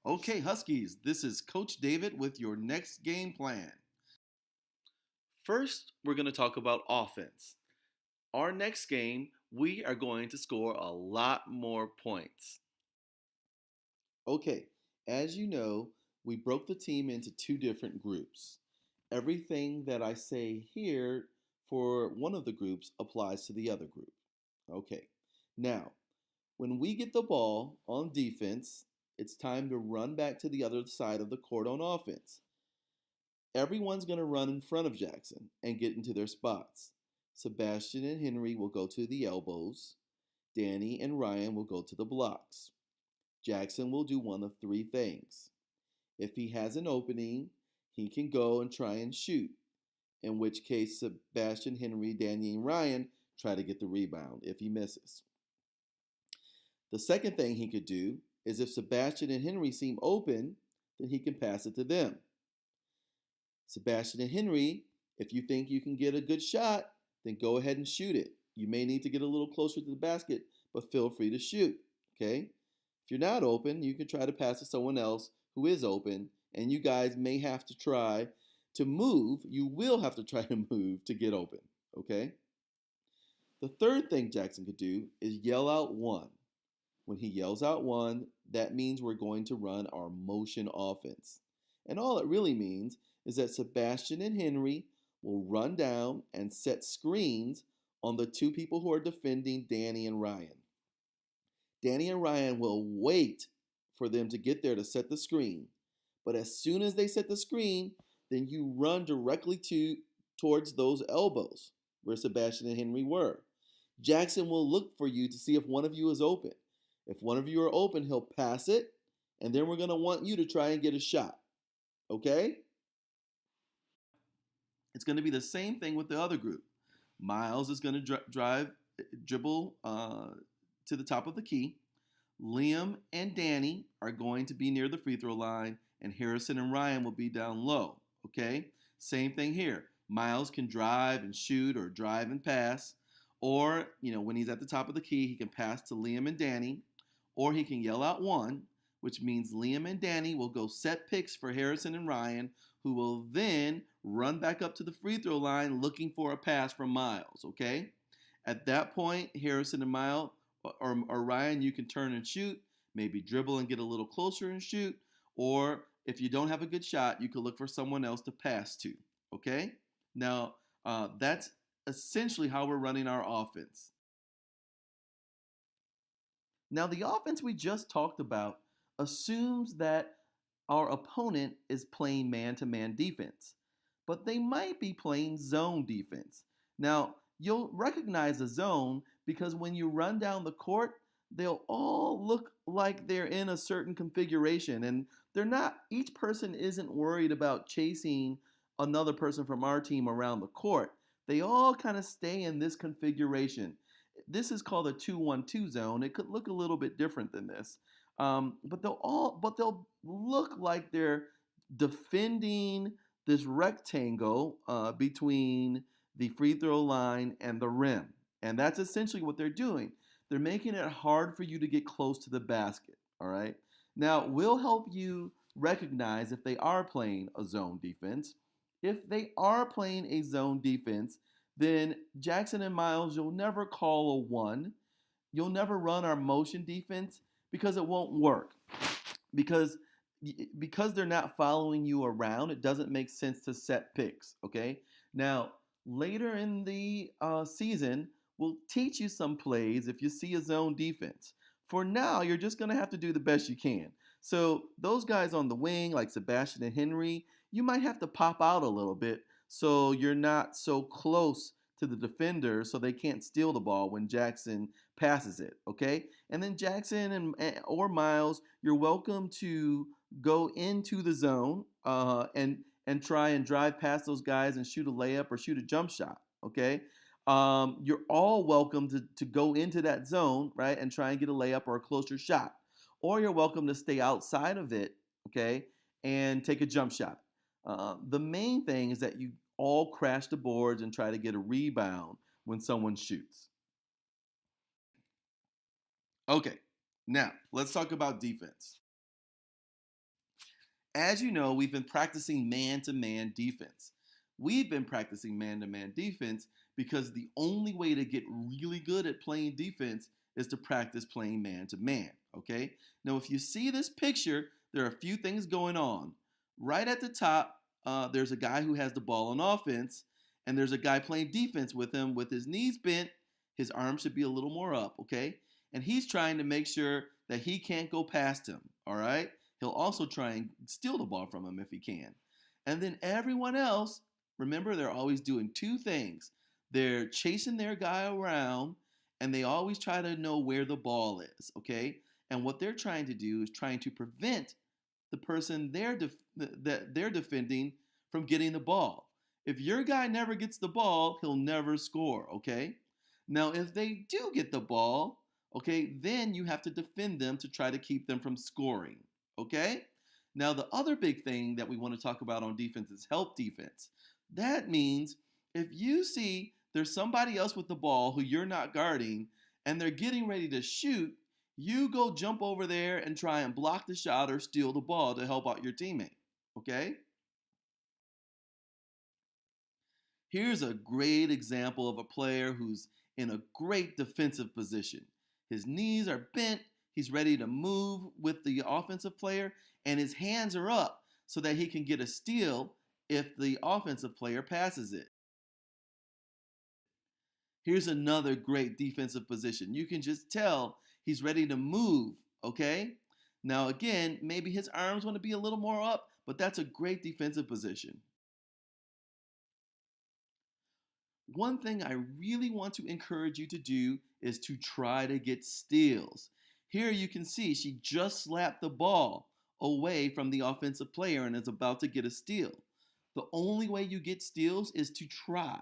Okay, Huskies, this is Coach David with your next game plan. First, we're going to talk about offense. Our next game, we are going to score a lot more points. Okay, as you know, we broke the team into two different groups. Everything that I say here for one of the groups applies to the other group. Okay, now, when we get the ball on defense, it's time to run back to the other side of the court on offense. Everyone's going to run in front of Jackson and get into their spots. Sebastian and Henry will go to the elbows. Danny and Ryan will go to the blocks. Jackson will do one of three things. If he has an opening, he can go and try and shoot, in which case Sebastian, Henry, Danny, and Ryan try to get the rebound if he misses. The second thing he could do is if Sebastian and Henry seem open, then he can pass it to them. Sebastian and Henry, if you think you can get a good shot, then go ahead and shoot it. You may need to get a little closer to the basket, but feel free to shoot. Okay? If you're not open, you can try to pass to someone else who is open, and you guys may have to try to move. You will have to try to move to get open. Okay? The third thing Jackson could do is yell out one. When he yells out one, that means we're going to run our motion offense. And all it really means is that Sebastian and Henry will run down and set screens on the two people who are defending Danny and Ryan. Danny and Ryan will wait for them to get there to set the screen. But as soon as they set the screen, then you run directly towards those elbows where Sebastian and Henry were. Jackson will look for you to see if one of you is open. If one of you are open, he'll pass it, and then we're going to want you to try and get a shot. Okay? It's going to be the same thing with the other group. Miles is going to dribble to the top of the key. Liam and Danny are going to be near the free throw line, and Harrison and Ryan will be down low. Okay? Same thing here. Miles can drive and shoot or drive and pass. Or, when he's at the top of the key, he can pass to Liam and Danny. Or he can yell out one, which means Liam and Danny will go set picks for Harrison and Ryan, who will then run back up to the free throw line looking for a pass from Miles, okay? At that point, Harrison and Miles or Ryan, you can turn and shoot, maybe dribble and get a little closer and shoot, or if you don't have a good shot, you could look for someone else to pass to, okay? Now, that's essentially how we're running our offense. Now, the offense we just talked about assumes that our opponent is playing man to man defense, but they might be playing zone defense. Now, you'll recognize a zone because when you run down the court, they'll all look like they're in a certain configuration, and they're not, each person isn't worried about chasing another person from our team around the court. They all kind of stay in this configuration. This is called a 2-1-2 zone. It could look a little bit different than this, but they'll look like they're defending this rectangle between the free throw line and the rim, and that's essentially what they're doing. They're making it hard for you to get close to the basket. All right. Now we'll help you recognize if they are playing a zone defense. If they are playing a zone defense, then Jackson and Miles, you'll never call a one. You'll never run our motion defense because it won't work. Because because they're not following you around, it doesn't make sense to set picks. Okay. Now later in the season, we'll teach you some plays if you see a zone defense. For now, you're just going to have to do the best you can. So those guys on the wing, like Sebastian and Henry, you might have to pop out a little bit so you're not so close to the defender so they can't steal the ball when Jackson passes it, okay? And then Jackson or Miles, you're welcome to go into the zone and try and drive past those guys and shoot a layup or shoot a jump shot, okay? You're all welcome to go into that zone, right, and try and get a layup or a closer shot. Or you're welcome to stay outside of it, okay, and take a jump shot. The main thing is that you all crash the boards and try to get a rebound when someone shoots. Okay, now let's talk about defense. As you know, we've been practicing man to man defense. We've been practicing man to man defense because the only way to get really good at playing defense is to practice playing man to man. Okay? Now, if you see this picture, there are a few things going on. Right at the top, there's a guy who has the ball on offense, and there's a guy playing defense with him with his knees bent. His arms should be a little more up, okay? And he's trying to make sure that he can't go past him, all right? He'll also try and steal the ball from him if he can. And then everyone else, remember, they're always doing two things. They're chasing their guy around, and they always try to know where the ball is, okay? And what they're trying to do is trying to prevent the person that they're defending from getting the ball. If your guy never gets the ball, he'll never score, okay? Now, if they do get the ball, okay, then you have to defend them to try to keep them from scoring, okay? Now, the other big thing that we want to talk about on defense is help defense. That means if you see there's somebody else with the ball who you're not guarding and they're getting ready to shoot, you go jump over there and try and block the shot or steal the ball to help out your teammate, okay? Here's a great example of a player who's in a great defensive position. His knees are bent, he's ready to move with the offensive player, and his hands are up so that he can get a steal if the offensive player passes it. Here's another great defensive position. You can just tell he's ready to move, okay? Now, again, maybe his arms want to be a little more up, but that's a great defensive position. One thing I really want to encourage you to do is to try to get steals. Here you can see she just slapped the ball away from the offensive player and is about to get a steal. The only way you get steals is to try.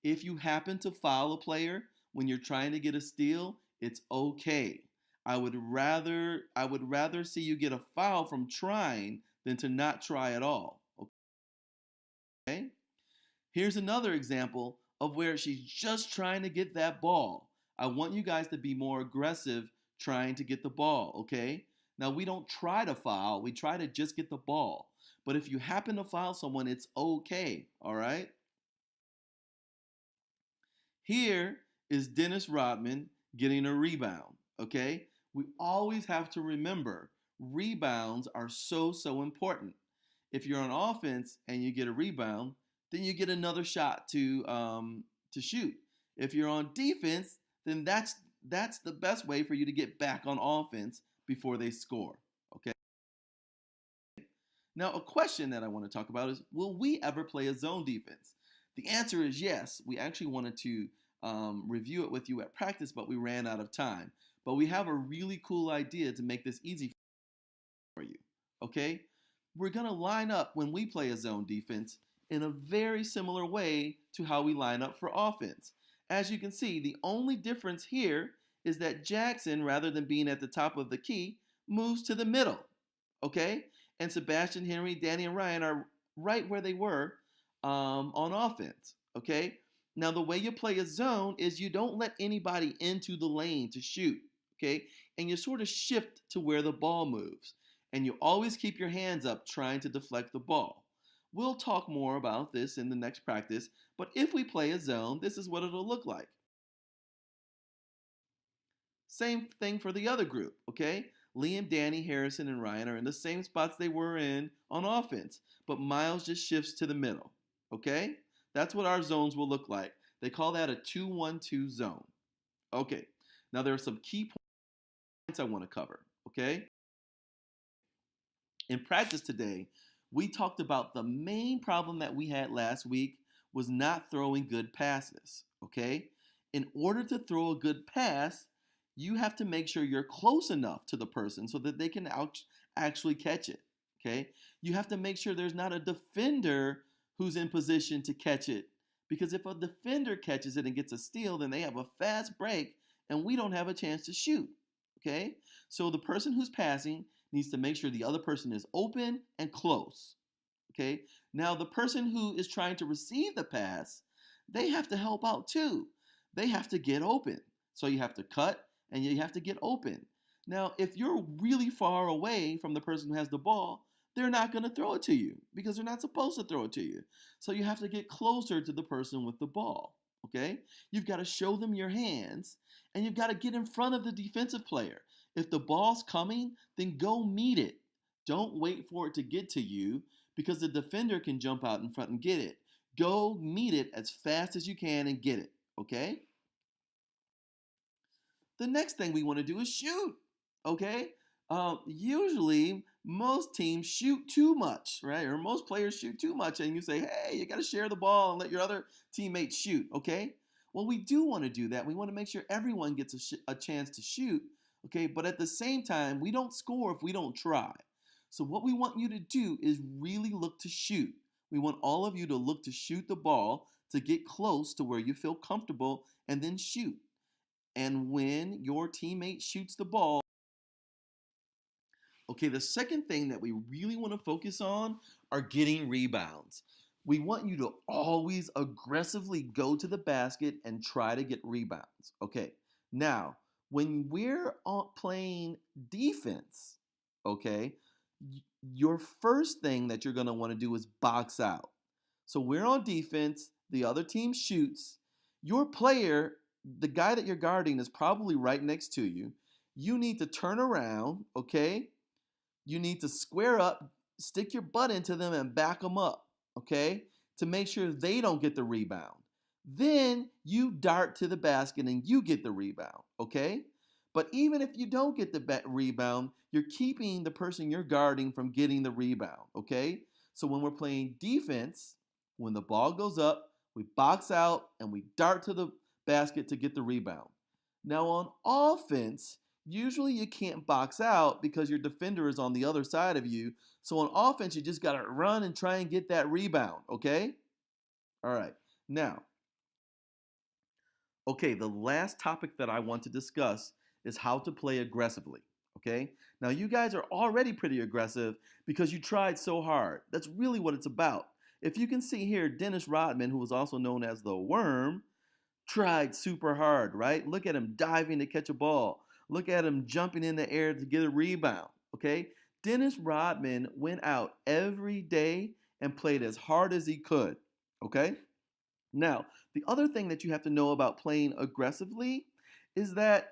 If you happen to foul a player when you're trying to get a steal, it's okay. I would rather see you get a foul from trying than to not try at all. Okay? Here's another example of where she's just trying to get that ball. I want you guys to be more aggressive trying to get the ball, okay? Now, we don't try to foul, we try to just get the ball. But if you happen to foul someone, it's okay, all right? Here is Dennis Rodman getting a rebound, okay? We always have to remember rebounds are so important. If you're on offense and you get a rebound, then you get another shot to shoot. If you're on defense, then that's the best way for you to get back on offense before they score. Okay. Now, a question that I want to talk about is: will we ever play a zone defense? The answer is yes. We actually wanted to review it with you at practice, but we ran out of time. But we have a really cool idea to make this easy for you. Okay, we're gonna line up when we play a zone defense in a very similar way to how we line up for offense. As you can see, the only difference here is that Jackson, rather than being at the top of the key, moves to the middle, okay? And Sebastian, Henry, Danny, and Ryan are right where they were on offense, okay? Now, the way you play a zone is you don't let anybody into the lane to shoot, okay? And you sort of shift to where the ball moves. And you always keep your hands up trying to deflect the ball. We'll talk more about this in the next practice, but if we play a zone, this is what it'll look like. Same thing for the other group, okay? Liam, Danny, Harrison, and Ryan are in the same spots they were in on offense, but Miles just shifts to the middle, okay? That's what our zones will look like. They call that a 2-1-2 zone. Okay, now there are some key points I want to cover, okay? In practice today, we talked about the main problem that we had last week was not throwing good passes, okay? In order to throw a good pass, you have to make sure you're close enough to the person so that they can actually catch it, okay? You have to make sure there's not a defender who's in position to catch it, because if a defender catches it and gets a steal, then they have a fast break and we don't have a chance to shoot, okay? So the person who's passing needs to make sure the other person is open and close, okay? Now, the person who is trying to receive the pass, they have to help out too. They have to get open. So you have to cut and you have to get open. Now, if you're really far away from the person who has the ball, they're not going to throw it to you because they're not supposed to throw it to you. So you have to get closer to the person with the ball. Okay? You've got to show them your hands and you've got to get in front of the defensive player. If the ball's coming, then go meet it. Don't wait for it to get to you because the defender can jump out in front and get it. Go meet it as fast as you can and get it. Okay? The next thing we want to do is shoot. Okay? Usually, most teams shoot too much, right? Or most players shoot too much, and you say, hey, you got to share the ball and let your other teammates shoot. Okay? Well, we do want to do that. We want to make sure everyone gets a chance to shoot. Okay? But at the same time, we don't score if we don't try. So, what we want you to do is really look to shoot. We want all of you to look to shoot the ball to get close to where you feel comfortable and then shoot. And when your teammate shoots the ball, okay, the second thing that we really want to focus on are getting rebounds. We want you to always aggressively go to the basket and try to get rebounds. Okay, now when we're playing defense, okay, your first thing that you're going to want to do is box out. So we're on defense, the other team shoots. Your player, the guy that you're guarding, is probably right next to you. You need to turn around, okay? You need to square up, stick your butt into them, and back them up, okay? To make sure they don't get the rebound. Then you dart to the basket and you get the rebound, okay? But even if you don't get the rebound, you're keeping the person you're guarding from getting the rebound, okay? So when we're playing defense, when the ball goes up, we box out and we dart to the basket to get the rebound. Now on offense, usually you can't box out because your defender is on the other side of you. So on offense, you just got to run and try and get that rebound, okay? All right. Now, okay, the last topic that I want to discuss is how to play aggressively, okay? Now, you guys are already pretty aggressive because you tried so hard. That's really what it's about. If you can see here, Dennis Rodman, who was also known as the Worm, tried super hard, right? Look at him diving to catch a ball. Look at him jumping in the air to get a rebound, okay? Dennis Rodman went out every day and played as hard as he could, okay? Now, the other thing that you have to know about playing aggressively is that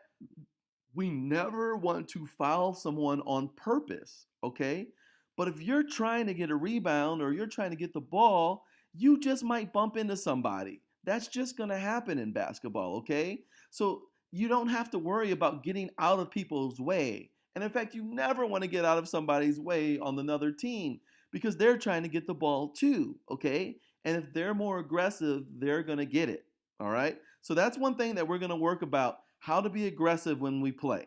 we never want to foul someone on purpose, okay? But if you're trying to get a rebound or you're trying to get the ball, you just might bump into somebody. That's just going to happen in basketball, okay? So you don't have to worry about getting out of people's way. And in fact, you never want to get out of somebody's way on another team because they're trying to get the ball too, okay? And if they're more aggressive, they're going to get it, all right? So that's one thing that we're going to work about, how to be aggressive when we play.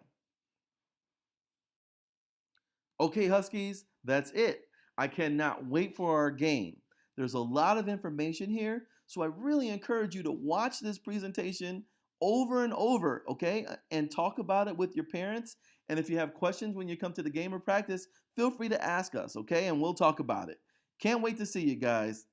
Okay, Huskies, that's it. I cannot wait for our game. There's a lot of information here, so I really encourage you to watch this presentation over and over, okay? And talk about it with your parents. And if you have questions when you come to the game or practice, feel free to ask us, okay? And we'll talk about it. Can't wait to see you guys.